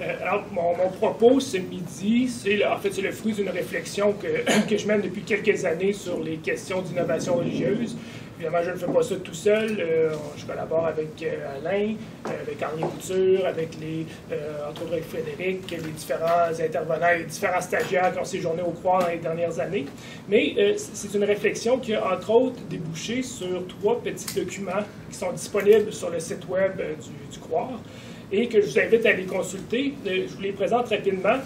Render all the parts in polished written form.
Alors, mon propos ce midi, en fait, c'est le fruit d'une réflexion que je mène depuis quelques années sur les questions d'innovation religieuse. Évidemment, je ne fais pas ça tout seul. Je collabore avec Alain, avec Henri Couture, avec entre autres avec Frédéric, les différents intervenants, les différents stagiaires qui ont séjourné au Croire dans les dernières années. Mais c'est une réflexion qui a, entre autres, débouché sur 3 petits documents qui sont disponibles sur le site web du Croire et que je vous invite à les consulter. Je vous les présente rapidement.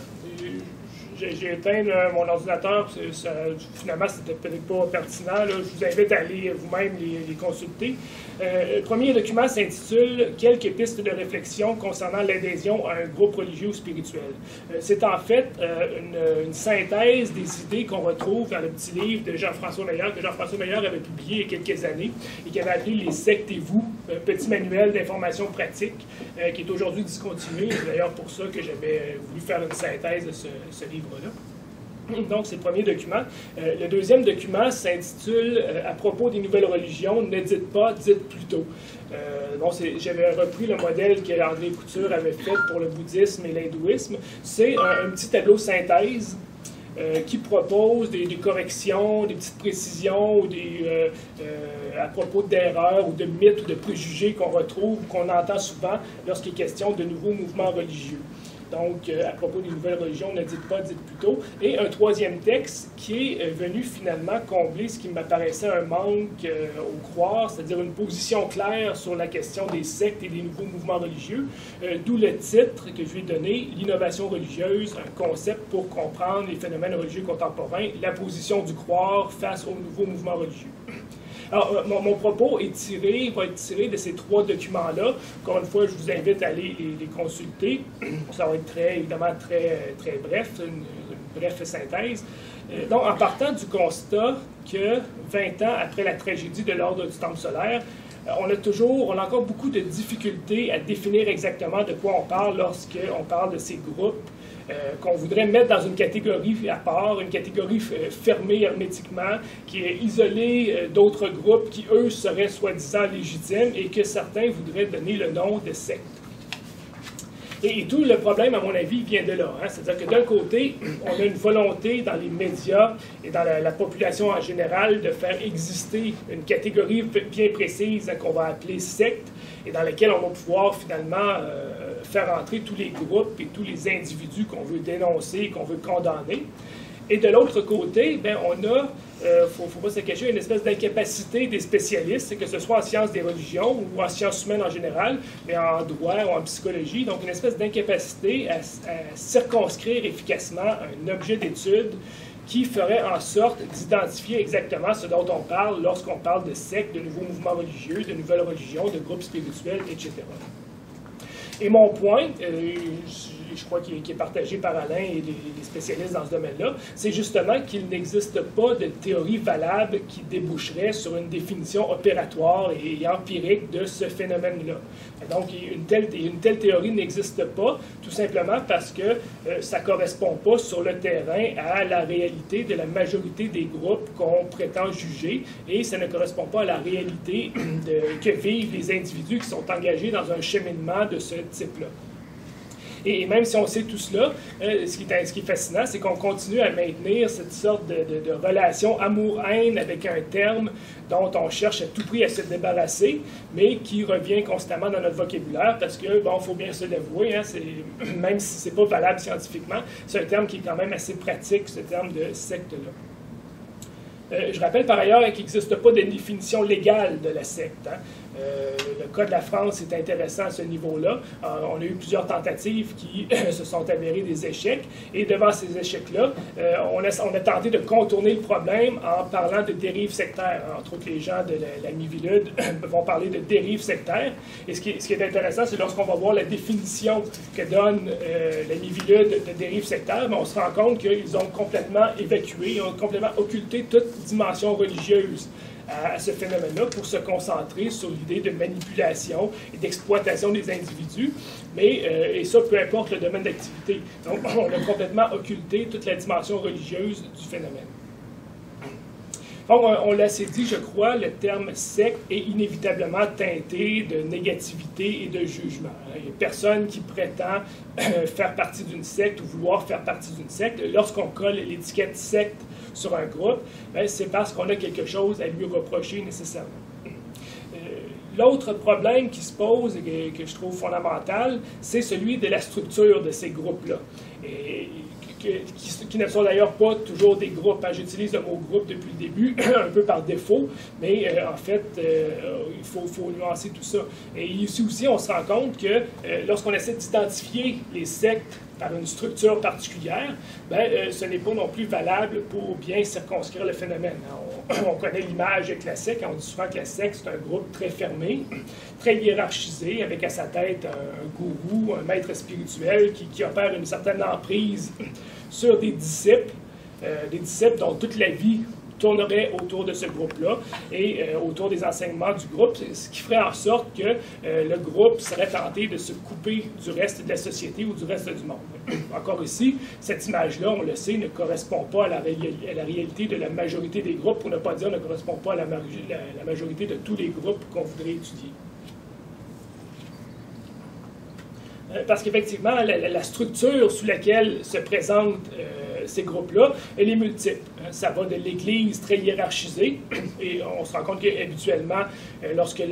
J'ai éteint mon ordinateur, finalement, c'était peut-être pas pertinent. Là. Je vous invite à aller vous-même les consulter. Le premier document s'intitule « Quelques pistes de réflexion concernant l'adhésion à un groupe religieux ou spirituel ». C'est en fait une synthèse des idées qu'on retrouve dans le petit livre de Jean-François Meilleur, que Jean-François Meilleur avait publié il y a quelques années et qui avait appelé « Les sectes et vous », petit manuel d'information pratique, qui est aujourd'hui discontinué. C'est d'ailleurs pour ça que j'avais voulu faire une synthèse de ce livre-là. Donc, c'est le premier document. Le deuxième document s'intitule « À propos des nouvelles religions, ne dites pas, dites plutôt ». J'avais repris le modèle que André Couture avait fait pour le bouddhisme et l'hindouisme. C'est un petit tableau synthèse qui propose des corrections, des petites précisions à propos d'erreurs ou de mythes ou de préjugés qu'on retrouve, qu'on entend souvent lorsqu'il est question de nouveaux mouvements religieux. Donc, à propos des nouvelles religions, ne dites pas, dites plutôt. Et un troisième texte qui est venu finalement combler ce qui m'apparaissait un manque au Croire, c'est-à-dire une position claire sur la question des sectes et des nouveaux mouvements religieux, d'où le titre que je lui ai donné, « L'innovation religieuse, un concept pour comprendre les phénomènes religieux contemporains, la position du Croire face aux nouveaux mouvements religieux ». Alors, mon propos va être tiré de ces 3 documents-là. Encore une fois, je vous invite à aller les consulter. Ça va être évidemment très bref, une brève synthèse. Donc, en partant du constat que 20 ans après la tragédie de l'Ordre du Temple solaire, on a encore beaucoup de difficultés à définir exactement de quoi on parle lorsqu'on parle de ces groupes qu'on voudrait mettre dans une catégorie à part, une catégorie fermée hermétiquement, qui est isolée d'autres groupes qui, eux, seraient soi-disant légitimes et que certains voudraient donner le nom de secte. Et tout le problème, à mon avis, vient de là. C'est-à-dire que d'un côté, on a une volonté dans les médias et dans la population en général de faire exister une catégorie bien précise qu'on va appeler secte et dans laquelle on va pouvoir finalement faire entrer tous les groupes et tous les individus qu'on veut dénoncer, qu'on veut condamner. Et de l'autre côté, on a, faut pas se cacher, une espèce d'incapacité des spécialistes, que ce soit en sciences des religions ou en sciences humaines en général, mais en droit ou en psychologie, donc une espèce d'incapacité à circonscrire efficacement un objet d'étude qui ferait en sorte d'identifier exactement ce dont on parle lorsqu'on parle de sectes, de nouveaux mouvements religieux, de nouvelles religions, de groupes spirituels, etc. Et mon point, je crois qu'il est partagé par Alain et les spécialistes dans ce domaine-là, c'est justement qu'il n'existe pas de théorie valable qui déboucherait sur une définition opératoire et empirique de ce phénomène-là. Donc, une telle théorie n'existe pas, tout simplement parce que ça ne correspond pas sur le terrain à la réalité de la majorité des groupes qu'on prétend juger, et ça ne correspond pas à la réalité que vivent les individus qui sont engagés dans un cheminement de ce type-là. Et même si on sait tout cela, ce qui est fascinant, c'est qu'on continue à maintenir cette sorte de relation amour-haine avec un terme dont on cherche à tout prix à se débarrasser, mais qui revient constamment dans notre vocabulaire parce que, bon, il faut bien se l'avouer, même si ce n'est pas valable scientifiquement, c'est un terme qui est quand même assez pratique, ce terme de secte-là. Je rappelle par ailleurs qu'il n'existe pas de définition légale de la secte. Le cas de la France est intéressant à ce niveau-là. On a eu plusieurs tentatives qui se sont avérées des échecs. Et devant ces échecs-là, on a tenté de contourner le problème en parlant de dérives sectaires. Entre autres, les gens de la Miviludes vont parler de dérives sectaires. Et ce qui est intéressant, c'est lorsqu'on va voir la définition que donne la Mivilude de dérives sectaires, on se rend compte qu'ils ont complètement évacué, ils ont complètement occulté toute dimension religieuse à ce phénomène-là pour se concentrer sur l'idée de manipulation et d'exploitation des individus, et ça, peu importe le domaine d'activité. Donc, on a complètement occulté toute la dimension religieuse du phénomène. Donc, on l'a assez dit, je crois, le terme secte est inévitablement teinté de négativité et de jugement. Il n'y a personne qui prétend faire partie d'une secte ou vouloir faire partie d'une secte. Lorsqu'on colle l'étiquette secte sur un groupe, c'est parce qu'on a quelque chose à lui reprocher nécessairement. L'autre problème qui se pose et que je trouve fondamental, c'est celui de la structure de ces groupes-là. Qui ne sont d'ailleurs pas toujours des groupes. J'utilise le mot groupe depuis le début, un peu par défaut, mais en fait, il faut nuancer tout ça. Et ici aussi, on se rend compte que lorsqu'on essaie d'identifier les sectes par une structure particulière, ce n'est pas non plus valable pour bien circonscrire le phénomène. On connaît l'image classique, on dit souvent que la secte, c'est un groupe très fermé, très hiérarchisé, avec à sa tête un gourou, un maître spirituel qui opère une certaine emprise sur des disciples dont toute la vie tournerait autour de ce groupe-là et autour des enseignements du groupe, ce qui ferait en sorte que le groupe serait tenté de se couper du reste de la société ou du reste du monde. Encore ici, cette image-là, on le sait, ne correspond pas à la réalité de la majorité des groupes, pour ne pas dire ne correspond pas à la majorité de tous les groupes qu'on voudrait étudier. Parce qu'effectivement, la structure sous laquelle se présentent ces groupes-là, elle est multiple. Ça va de l'Église très hiérarchisée, et on se rend compte qu'habituellement, lorsque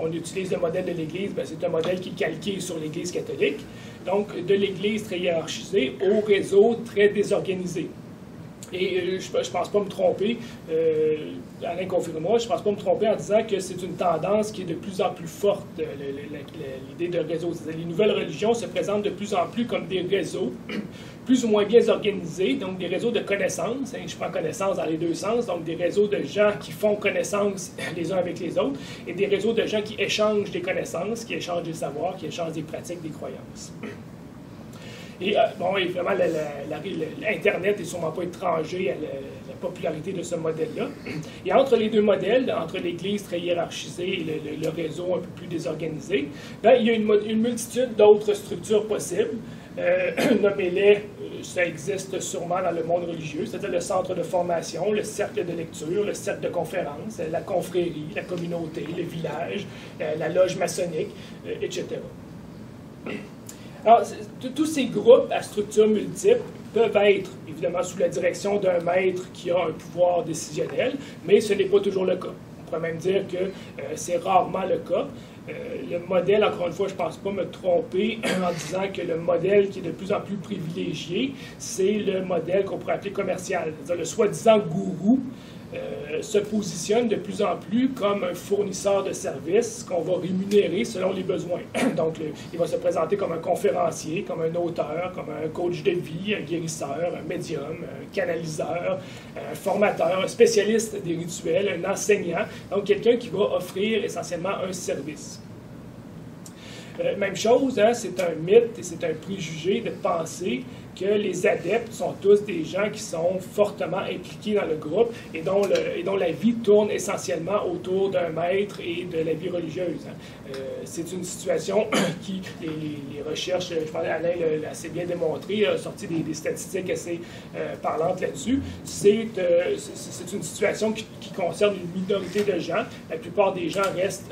on utilise le modèle de l'Église, c'est un modèle qui est calqué sur l'Église catholique. Donc, de l'Église très hiérarchisée au réseau très désorganisé. Et je ne pense pas me tromper, Alain confirme-moi, je ne pense pas me tromper en disant que c'est une tendance qui est de plus en plus forte, l'idée de réseau. Les nouvelles religions se présentent de plus en plus comme des réseaux, plus ou moins bien organisés, donc des réseaux de connaissances. Je prends connaissance dans les deux sens, donc des réseaux de gens qui font connaissance les uns avec les autres, et des réseaux de gens qui échangent des connaissances, qui échangent des savoirs, qui échangent des pratiques, des croyances. Et évidemment, l'Internet n'est sûrement pas étranger à la popularité de ce modèle-là. Et entre les deux modèles, entre l'Église très hiérarchisée et le réseau un peu plus désorganisé, il y a une multitude d'autres structures possibles. Nommez-les, ça existe sûrement dans le monde religieux, c'est-à-dire le centre de formation, le cercle de lecture, le cercle de conférence, la confrérie, la communauté, le village, la loge maçonnique, etc. Alors, tous ces groupes à structure multiple peuvent être, évidemment, sous la direction d'un maître qui a un pouvoir décisionnel, mais ce n'est pas toujours le cas. On pourrait même dire que c'est rarement le cas. Le modèle, encore une fois, je ne pense pas me tromper en disant que le modèle qui est de plus en plus privilégié, c'est le modèle qu'on pourrait appeler commercial. C'est-à-dire le soi-disant gourou se positionne de plus en plus comme un fournisseur de services qu'on va rémunérer selon les besoins. Donc, il va se présenter comme un conférencier, comme un auteur, comme un coach de vie, un guérisseur, un médium, un canaliseur, un formateur, un spécialiste des rituels, un enseignant, donc quelqu'un qui va offrir essentiellement un service. Même chose, c'est un mythe et c'est un préjugé de penser que les adeptes sont tous des gens qui sont fortement impliqués dans le groupe et dont la vie tourne essentiellement autour d'un maître et de la vie religieuse. C'est une situation qui, les recherches, je parlais, Alain l'a assez bien démontré, a sorti des statistiques assez parlantes là-dessus. C'est une situation qui concerne une minorité de gens. La plupart des gens restent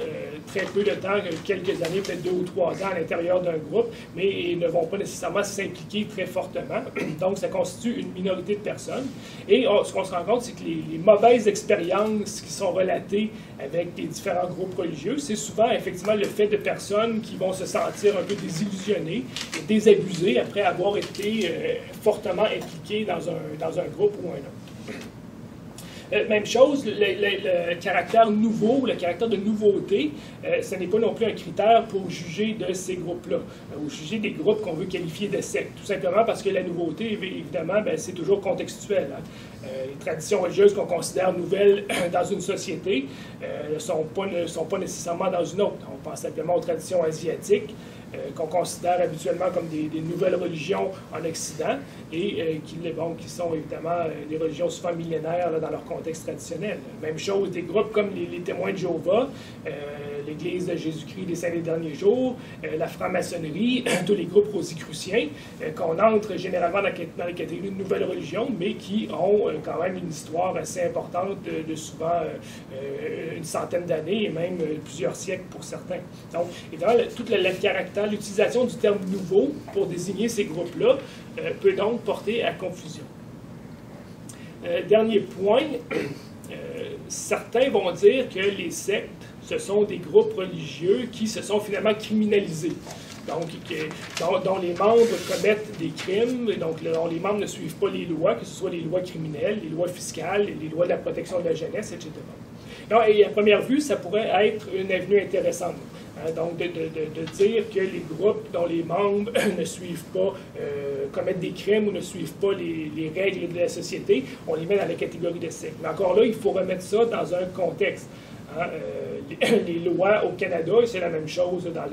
très peu de temps, quelques années, peut-être 2 ou 3 ans à l'intérieur d'un groupe, mais ils ne vont pas nécessairement s'impliquer très fortement. Donc, ça constitue une minorité de personnes. Et ce qu'on se rend compte, c'est que les mauvaises expériences qui sont relatées avec les différents groupes religieux, c'est souvent effectivement le fait de personnes qui vont se sentir un peu désillusionnées et désabusées après avoir été fortement impliquées dans un groupe ou un autre. Même chose, le caractère nouveau, le caractère de nouveauté, ce n'est pas non plus un critère pour juger de ces groupes-là, ou juger des groupes qu'on veut qualifier de sectes, tout simplement parce que la nouveauté, évidemment, c'est toujours contextuel. Les traditions religieuses qu'on considère nouvelles dans une société ne sont pas nécessairement dans une autre. On pense simplement aux traditions asiatiques. qu'on considère habituellement comme des nouvelles religions en Occident et qui sont évidemment des religions souvent millénaires là, dans leur contexte traditionnel. Même chose, des groupes comme les témoins de Jéhovah, l'Église de Jésus-Christ des Saints des Derniers Jours, la franc-maçonnerie, tous les groupes rosicruciens, qu'on entre généralement dans la catégorie de nouvelles religions, mais qui ont quand même une histoire assez importante de souvent une centaine d'années et même plusieurs siècles pour certains. Donc, évidemment, toute l'utilisation du terme « nouveau » pour désigner ces groupes-là peut donc porter à confusion. Dernier point, certains vont dire que les sectes, ce sont des groupes religieux qui se sont finalement criminalisés. Donc, dont les membres commettent des crimes, donc dont les membres ne suivent pas les lois, que ce soit les lois criminelles, les lois fiscales, les lois de la protection de la jeunesse, etc. Donc, et à première vue, ça pourrait être une avenue intéressante. Donc, de dire que les groupes dont les membres ne suivent pas, commettent des crimes ou ne suivent pas les règles de la société, on les met dans la catégorie de secte. Mais encore là, il faut remettre ça dans un contexte. Les lois au Canada, et c'est la même chose dans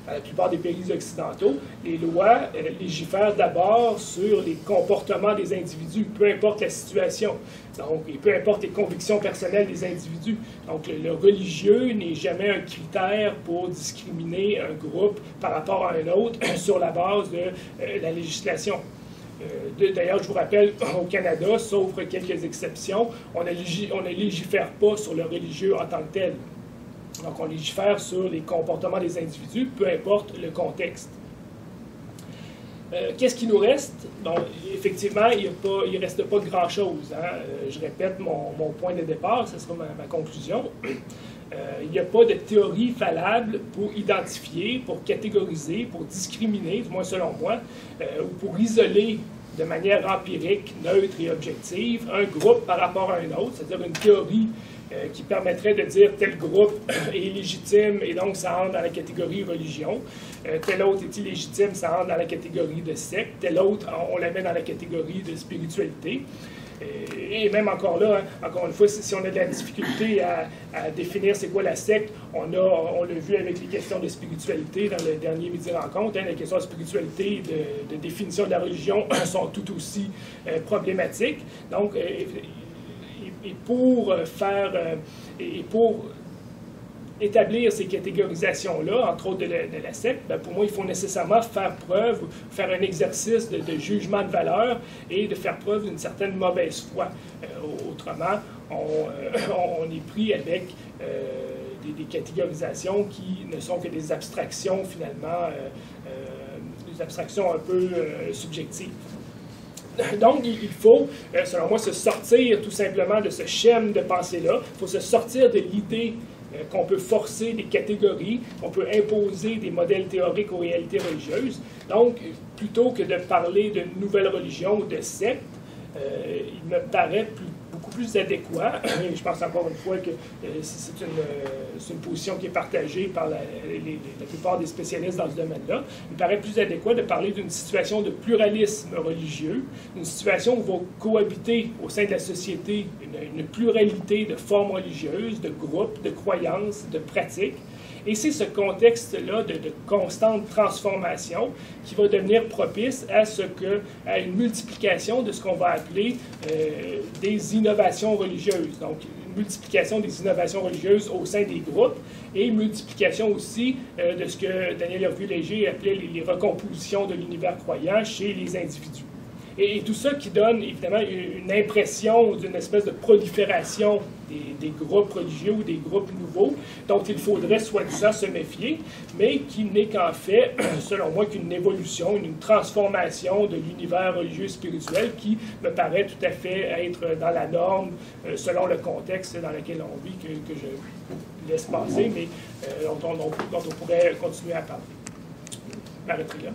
la plupart des pays occidentaux, les lois légifèrent d'abord sur les comportements des individus, peu importe la situation, donc, et peu importe les convictions personnelles des individus. Donc, le religieux n'est jamais un critère pour discriminer un groupe par rapport à un autre sur la base de la législation. D'ailleurs, je vous rappelle, au Canada, sauf quelques exceptions, on ne légifère pas sur le religieux en tant que tel. Donc, on légifère sur les comportements des individus, peu importe le contexte. Qu'est-ce qui nous reste? Bon, effectivement, il ne reste pas grand-chose. Je répète mon point de départ, ce sera ma conclusion. Il n'y a pas de théorie valable pour identifier, pour catégoriser, pour discriminer, du moins selon moi, ou pour isoler de manière empirique, neutre et objective un groupe par rapport à un autre, c'est-à-dire une théorie qui permettrait de dire tel groupe est légitime et donc ça entre dans la catégorie religion, tel autre est illégitime, ça entre dans la catégorie de secte, tel autre, on la met dans la catégorie de spiritualité. Et même encore là, encore une fois, si on a de la difficulté à définir c'est quoi la secte, on l'a vu avec les questions de spiritualité dans le dernier Midi Rencontre, les questions de spiritualité, de définition de la religion sont tout aussi problématiques. Donc, et pour établir ces catégorisations-là, entre autres de la secte, ben pour moi, il faut nécessairement faire un exercice de jugement de valeur et de faire preuve d'une certaine mauvaise foi. Autrement, on est pris avec des catégorisations qui ne sont que des abstractions, finalement, des abstractions un peu subjectives. Donc, il faut, selon moi, se sortir tout simplement de ce schème de pensée-là. Il faut se sortir de l'idée qu'on peut forcer des catégories, qu'on peut imposer des modèles théoriques aux réalités religieuses. Donc, plutôt que de parler de nouvelle religion ou de secte, il me paraît beaucoup plus adéquat, et je pense encore une fois que c'est une position qui est partagée par la plupart des spécialistes dans ce domaine-là, il me paraît plus adéquat de parler d'une situation de pluralisme religieux, une situation où vont cohabiter au sein de la société une pluralité de formes religieuses, de groupes, de croyances, de pratiques. Et c'est ce contexte-là de constante transformation qui va devenir propice à une multiplication de ce qu'on va appeler des innovations religieuses. Donc, une multiplication des innovations religieuses au sein des groupes et une multiplication aussi de ce que Daniel Hervieux-Léger appelait les recompositions de l'univers croyant chez les individus. Et tout ça qui donne évidemment une impression d'une espèce de prolifération des groupes religieux ou des groupes nouveaux dont il faudrait soi-disant se méfier, mais qui n'est qu'en fait, selon moi, qu'une évolution, une transformation de l'univers religieux et spirituel qui me paraît tout à fait être dans la norme selon le contexte dans lequel on vit, que je laisse passer, mais dont on pourrait continuer à parler. Je m'arrêterai là.